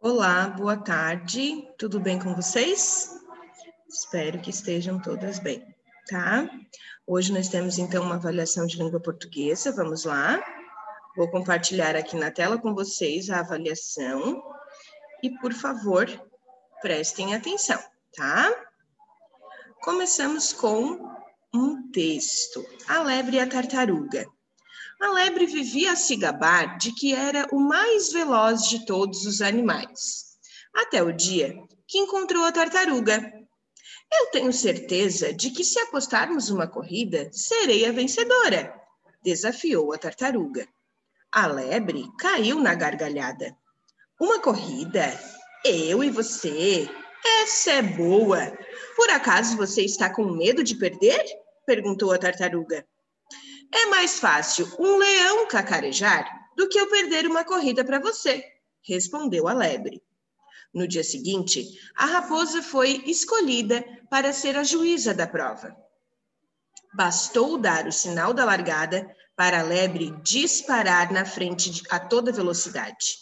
Olá, boa tarde, tudo bem com vocês? Espero que estejam todas bem, tá? Hoje nós temos então uma avaliação de língua portuguesa, vamos lá. Vou compartilhar aqui na tela com vocês a avaliação e, por favor, prestem atenção, tá? Começamos com um texto, A Lebre e a Tartaruga. A lebre vivia a se gabar de que era o mais veloz de todos os animais, até o dia que encontrou a tartaruga. Eu tenho certeza de que se apostarmos uma corrida, serei a vencedora, desafiou a tartaruga. A lebre caiu na gargalhada. Uma corrida? Eu e você? Essa é boa! Por acaso você está com medo de perder? Perguntou a tartaruga. É mais fácil um leão cacarejar do que eu perder uma corrida para você, respondeu a lebre. No dia seguinte, a raposa foi escolhida para ser a juíza da prova. Bastou dar o sinal da largada para a lebre disparar na frente a toda velocidade.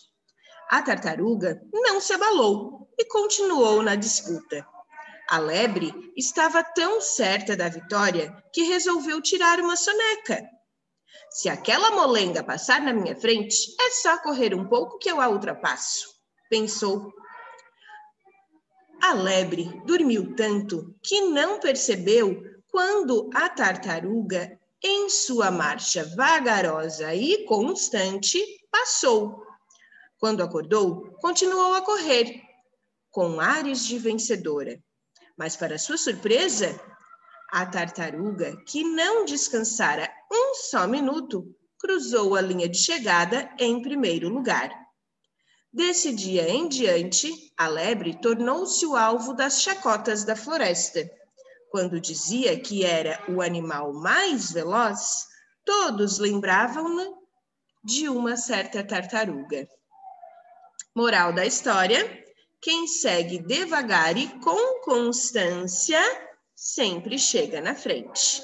A tartaruga não se abalou e continuou na disputa. A lebre estava tão certa da vitória que resolveu tirar uma soneca. Se aquela molenga passar na minha frente, é só correr um pouco que eu a ultrapasso, pensou. A lebre dormiu tanto que não percebeu quando a tartaruga, em sua marcha vagarosa e constante, passou. Quando acordou, continuou a correr, com ares de vencedora. Mas, para sua surpresa, a tartaruga, que não descansara um só minuto, cruzou a linha de chegada em primeiro lugar. Desse dia em diante, a lebre tornou-se o alvo das chacotas da floresta. Quando dizia que era o animal mais veloz, todos lembravam-no de uma certa tartaruga. Moral da história: quem segue devagar e com constância sempre chega na frente.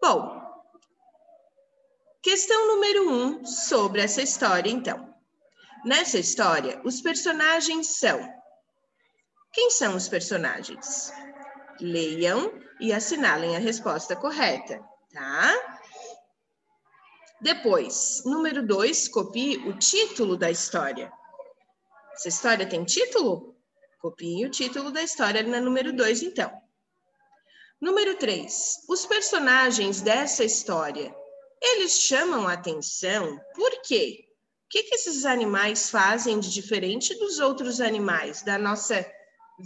Bom, questão número 1 sobre essa história, então. Nessa história, os personagens são... Quem são os personagens? Leiam e assinalem a resposta correta, tá? Depois, número 2, copie o título da história. Essa história tem título? Copie o título da história na número 2, então. Número 3, os personagens dessa história, eles chamam a atenção por quê? O que esses animais fazem de diferente dos outros animais da nossa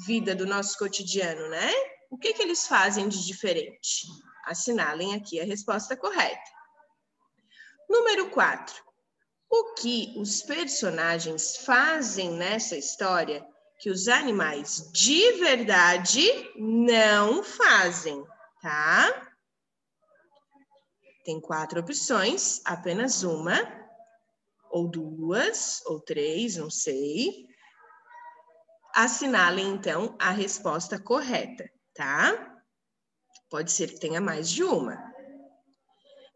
vida, do nosso cotidiano, né? O que eles fazem de diferente? Assinalem aqui a resposta correta. Número 4, o que os personagens fazem nessa história que os animais de verdade não fazem, tá? Tem 4 opções, apenas uma, ou 2, ou 3, não sei. Assinalem, então, a resposta correta, tá? Pode ser que tenha mais de uma.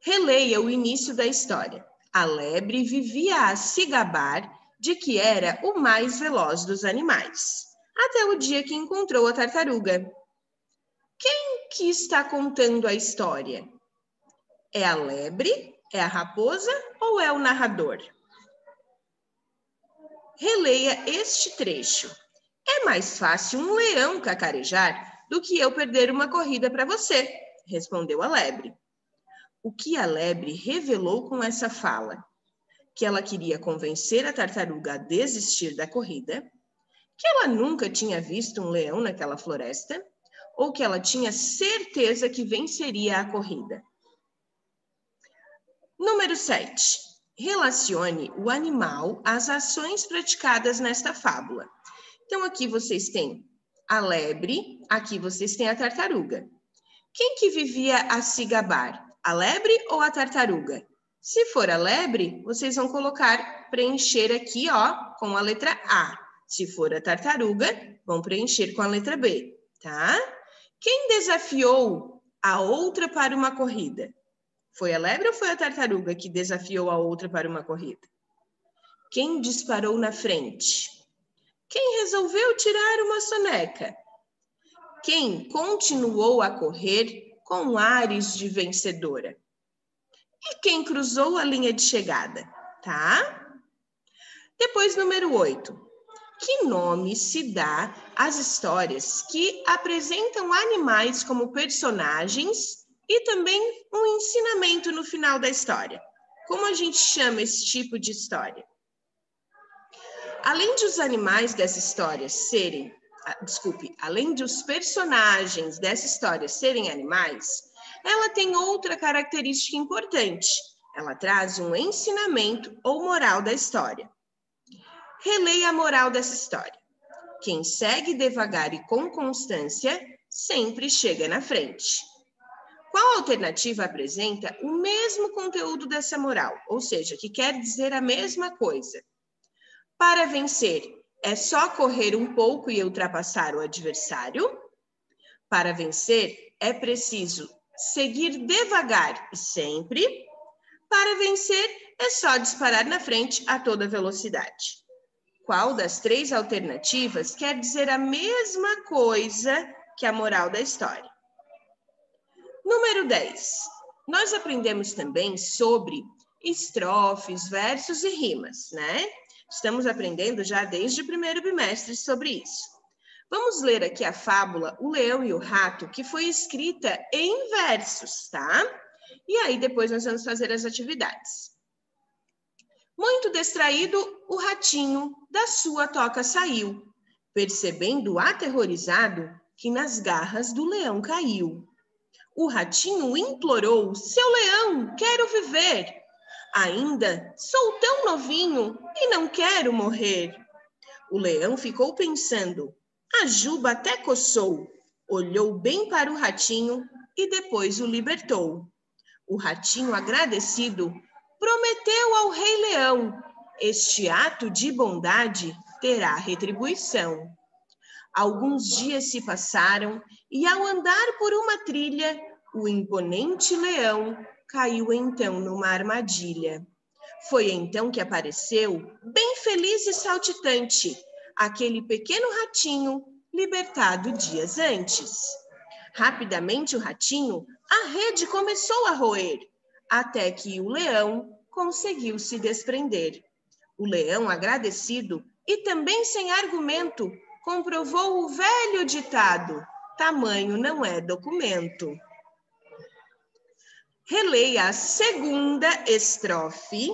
Releia o início da história. A lebre vivia a se gabar de que era o mais veloz dos animais, até o dia que encontrou a tartaruga. Quem que está contando a história? É a lebre, é a raposa ou é o narrador? Releia este trecho. É mais fácil um leão cacarejar do que eu perder uma corrida para você, respondeu a lebre. O que a lebre revelou com essa fala? Que ela queria convencer a tartaruga a desistir da corrida, que ela nunca tinha visto um leão naquela floresta, ou que ela tinha certeza que venceria a corrida. Número 7. Relacione o animal às ações praticadas nesta fábula. Então, aqui vocês têm a lebre, aqui vocês têm a tartaruga. Quem que vivia a se gabar? A lebre ou a tartaruga? Se for a lebre, vocês vão preencher aqui, ó, com a letra A. Se for a tartaruga, vão preencher com a letra B, tá? Quem desafiou a outra para uma corrida? Foi a lebre ou foi a tartaruga que desafiou a outra para uma corrida? Quem disparou na frente? Quem resolveu tirar uma soneca? Quem continuou a correr com ares de vencedora? E quem cruzou a linha de chegada, tá? Depois, número 8. Que nome se dá às histórias que apresentam animais como personagens e também um ensinamento no final da história? Como a gente chama esse tipo de história? Além de os animais dessa história serem, além de os personagens dessa história serem animais, ela tem outra característica importante. Ela traz um ensinamento ou moral da história. Releia a moral dessa história. Quem segue devagar e com constância sempre chega na frente. Qual alternativa apresenta o mesmo conteúdo dessa moral? Ou seja, que quer dizer a mesma coisa. Para vencer, é só correr um pouco e ultrapassar o adversário? Para vencer, é preciso seguir devagar e sempre? Para vencer, é só disparar na frente a toda velocidade. Qual das três alternativas quer dizer a mesma coisa que a moral da história? Número 10. Nós aprendemos também sobre estrofes, versos e rimas, né? Estamos aprendendo já desde o primeiro bimestre sobre isso. Vamos ler aqui a fábula O Leão e o Rato, que foi escrita em versos, tá? E aí depois nós vamos fazer as atividades. Muito distraído, o ratinho da sua toca saiu, percebendo aterrorizado que nas garras do leão caiu. O ratinho implorou: seu leão, quero viver. Ainda sou tão novinho e não quero morrer. O leão ficou pensando. A juba até coçou, olhou bem para o ratinho e depois o libertou. O ratinho, agradecido, prometeu ao rei leão: este ato de bondade terá retribuição. Alguns dias se passaram e, ao andar por uma trilha, o imponente leão caiu então numa armadilha. Foi então que apareceu, bem feliz e saltitante, aquele pequeno ratinho libertado dias antes. Rapidamente o ratinho, a rede começou a roer, até que o leão conseguiu se desprender. O leão, agradecido e também sem argumento, comprovou o velho ditado: tamanho não é documento. Releia a segunda estrofe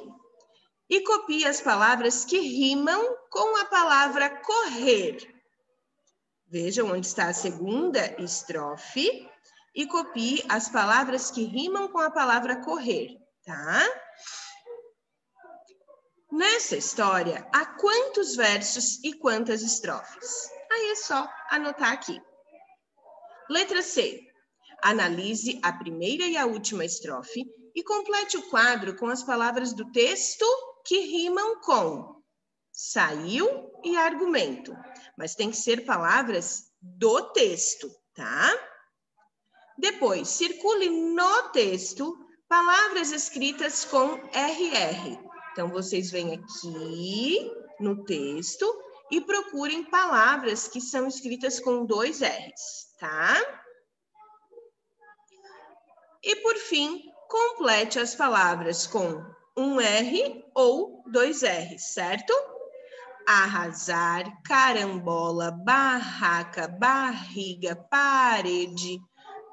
e copie as palavras que rimam com a palavra correr. Vejam onde está a segunda estrofe e copie as palavras que rimam com a palavra correr, tá? Nessa história, há quantos versos e quantas estrofes? Aí é só anotar aqui. Letra C. Analise a primeira e a última estrofe e complete o quadro com as palavras do texto que rimam com saiu e argumento. Mas tem que ser palavras do texto, tá? Depois, circule no texto palavras escritas com RR. Então, vocês vêm aqui no texto e procurem palavras que são escritas com 2 R's, tá? E, por fim, complete as palavras com um R ou 2 R's, certo? Arrasar, carambola, barraca, barriga, parede,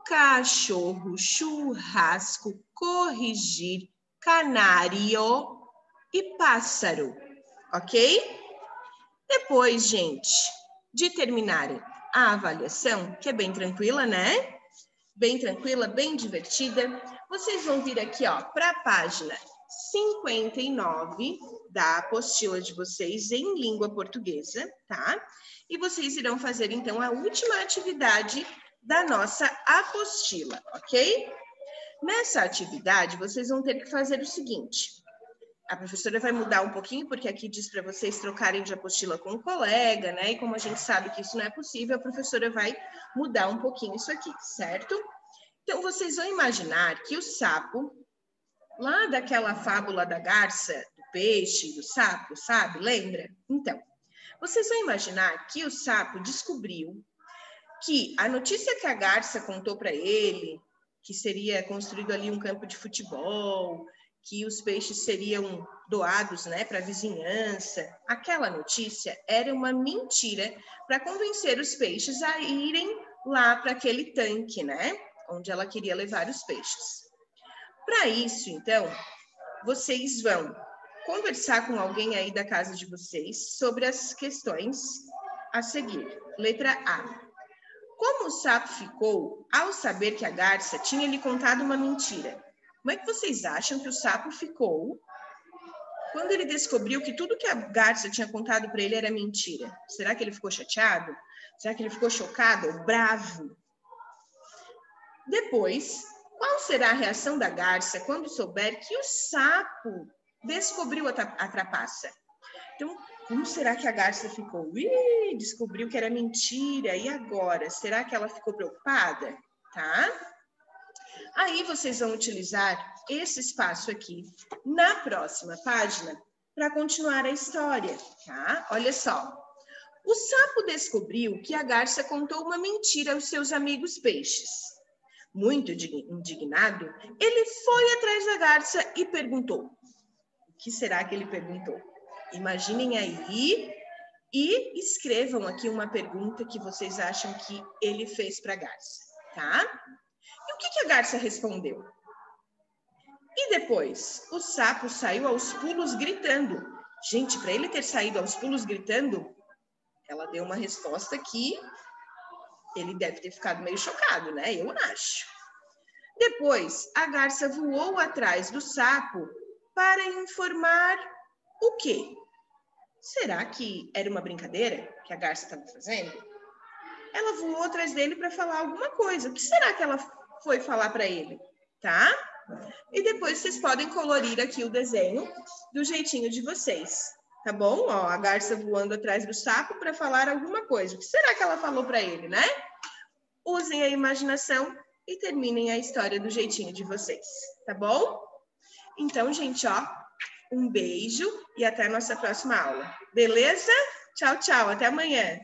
cachorro, churrasco, corrigir, canário e pássaro, ok? Depois, gente, de terminarem a avaliação, que é bem tranquila, né? Bem tranquila, bem divertida. Vocês vão vir aqui, ó, para a página 59 da apostila de vocês em língua portuguesa, tá? E vocês irão fazer, então, a última atividade da nossa apostila, ok? Nessa atividade, vocês vão ter que fazer o seguinte. A professora vai mudar um pouquinho, porque aqui diz para vocês trocarem de apostila com um colega, né? E como a gente sabe que isso não é possível, a professora vai mudar um pouquinho isso aqui, certo? Então, vocês vão imaginar que o sapo, lá daquela fábula da garça, do peixe, do sapo, sabe? Lembra? Então, Vocês vão imaginar que o sapo descobriu que a notícia que a garça contou para ele, que seria construído ali um campo de futebol, que os peixes seriam doados, né, para a vizinhança, aquela notícia era uma mentira para convencer os peixes a irem lá para aquele tanque, né, onde ela queria levar os peixes. Para isso, então, vocês vão conversar com alguém aí da casa de vocês sobre as questões a seguir. Letra A. Como o sapo ficou ao saber que a garça tinha lhe contado uma mentira? Como é que vocês acham que o sapo ficou quando ele descobriu que tudo que a garça tinha contado para ele era mentira? Será que ele ficou chateado? Será que ele ficou chocado ou bravo? Depois, qual será a reação da garça quando souber que o sapo descobriu a trapaça? Então, como será que a garça ficou? Descobriu que era mentira, e agora? Será que ela ficou preocupada? Tá? Aí vocês vão utilizar esse espaço aqui na próxima página para continuar a história, tá? Olha só. O sapo descobriu que a garça contou uma mentira aos seus amigos peixes. Muito indignado, ele foi atrás da garça e perguntou. O que será que ele perguntou? Imaginem aí e escrevam aqui uma pergunta que vocês acham que ele fez para a garça, tá? E o que a garça respondeu? E depois, o sapo saiu aos pulos gritando. Gente, para ele ter saído aos pulos gritando, ela deu uma resposta que ele deve ter ficado meio chocado, né? Eu acho. Depois, a garça voou atrás do sapo para informar o quê? Será que era uma brincadeira que a garça estava fazendo? Ela voou atrás dele para falar alguma coisa. O que será que ela foi falar para ele? Tá? E depois vocês podem colorir aqui o desenho do jeitinho de vocês. Tá bom? Ó, a garça voando atrás do sapo para falar alguma coisa. O que será que ela falou para ele, né? Usem a imaginação e terminem a história do jeitinho de vocês. Tá bom? Então, gente, ó, um beijo e até a nossa próxima aula. Beleza? Tchau, tchau. Até amanhã.